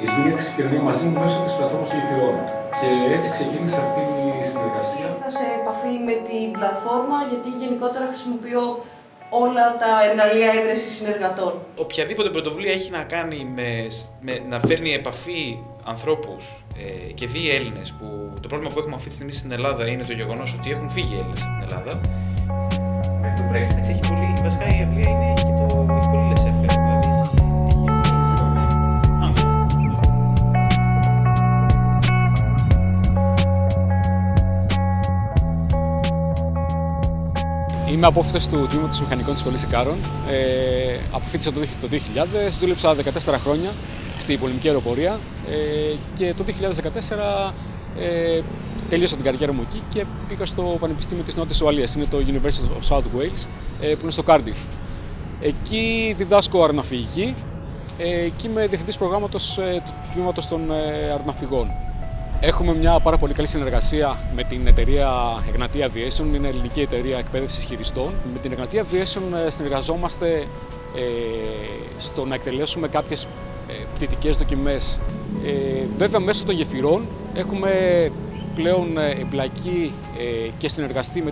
Η Σμήνη έρθει σε επικοινωνία μαζί μου μέσω της πλατφόρμας του Γεφυρών. Και έτσι ξεκίνησε αυτή η συνεργασία. Ήρθα σε επαφή με την πλατφόρμα γιατί γενικότερα χρησιμοποιώ όλα τα εργαλεία έβρεσης συνεργατών. Οποιαδήποτε πρωτοβουλία έχει να κάνει με να φέρνει επαφή ανθρώπους και δύο Έλληνες, που το πρόβλημα που έχουμε αυτή τη στιγμή στην Ελλάδα είναι το γεγονός ότι έχουν φύγει οι Έλληνες από την Ελλάδα. Με το Brexit έχει πολύ, βασικά η Αγγλία έχει πολύ laissez-faire, δηλαδή Είμαι απόφοιτος του Τμήματος Μηχανικών της Σχολής Ικάρων. Αποφοίτησα το 2000, δούλεψα 14 χρόνια στη πολεμική αεροπορία και το 2014 τελείωσα την καριέρα μου εκεί και πήγα στο Πανεπιστήμιο της Νότιας Ουαλίας, είναι το University of South Wales, που είναι στο Cardiff. Εκεί διδάσκω αεροναυπηγική και είμαι διευθυντής προγράμματος του Τμήματος των Αεροναυπηγών. Έχουμε μια πάρα πολύ καλή συνεργασία με την εταιρεία Εγνατία Aviation, είναι ελληνική εταιρεία εκπαίδευσης χειριστών. Με την Εγνατία Aviation συνεργαζόμαστε στο να εκτελέσουμε κάποιες πτυτικές δοκιμές. Βέβαια, μέσω των γεφυρών έχουμε πλέον εμπλακεί και συνεργαστεί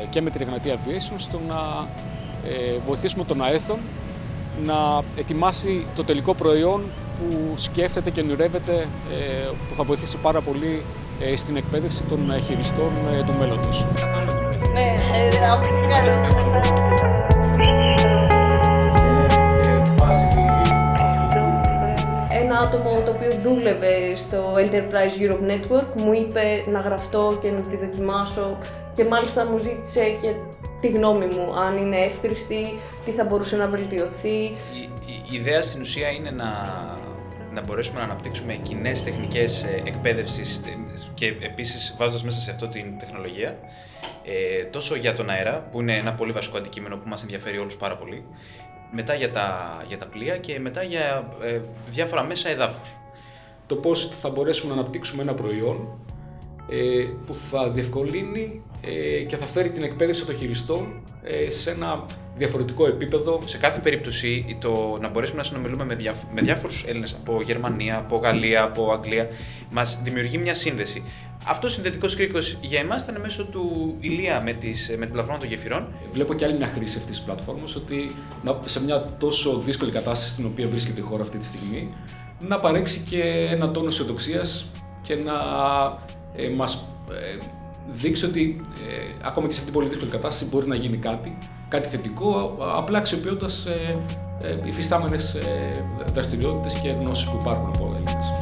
και με την Εγνατία Aviation στο να βοηθήσουμε τον ΑΕΘΟΝ να ετοιμάσει το τελικό προϊόν που σκέφτεται και ονειρεύεται, που θα βοηθήσει πάρα πολύ στην εκπαίδευση των χειριστών του μέλλοντος. Ναι, ένα άτομο το οποίο δούλευε στο Enterprise Europe Network μου είπε να γραφτώ και να τη δοκιμάσω και μάλιστα μου ζήτησε και τη γνώμη μου, αν είναι εύκριστη, τι θα μπορούσε να βελτιωθεί. Η ιδέα στην ουσία είναι να μπορέσουμε να αναπτύξουμε κοινές τεχνικές εκπαίδευσης και επίσης βάζοντας μέσα σε αυτό την τεχνολογία, τόσο για τον αέρα, που είναι ένα πολύ βασικό αντικείμενο που μας ενδιαφέρει όλους πάρα πολύ, μετά για τα πλοία και μετά για διάφορα μέσα εδάφους. Το πώς θα μπορέσουμε να αναπτύξουμε ένα προϊόν που θα διευκολύνει και θα φέρει την εκπαίδευση των χειριστών σε ένα διαφορετικό επίπεδο. Σε κάθε περίπτωση, το να μπορέσουμε να συνομιλούμε με διάφορους Έλληνες από Γερμανία, από Γαλλία, από Αγγλία, μας δημιουργεί μια σύνδεση. Αυτό ο συνδετικός κρίκος για εμάς ήταν μέσω του Ηλία με την πλατφόρμα των γεφυρών. Βλέπω και άλλη μια χρήση αυτής της πλατφόρμας, ότι σε μια τόσο δύσκολη κατάσταση στην οποία βρίσκεται η χώρα αυτή τη στιγμή, να παρέξει και ένα τόνο αισιοδοξίας και να μας δείξει ότι ακόμα και σε αυτή την πολύ δύσκολη κατάσταση μπορεί να γίνει κάτι θετικό, απλά αξιοποιώντας υφιστάμενες δραστηριότητες και γνώσεις που υπάρχουν από Έλληνες.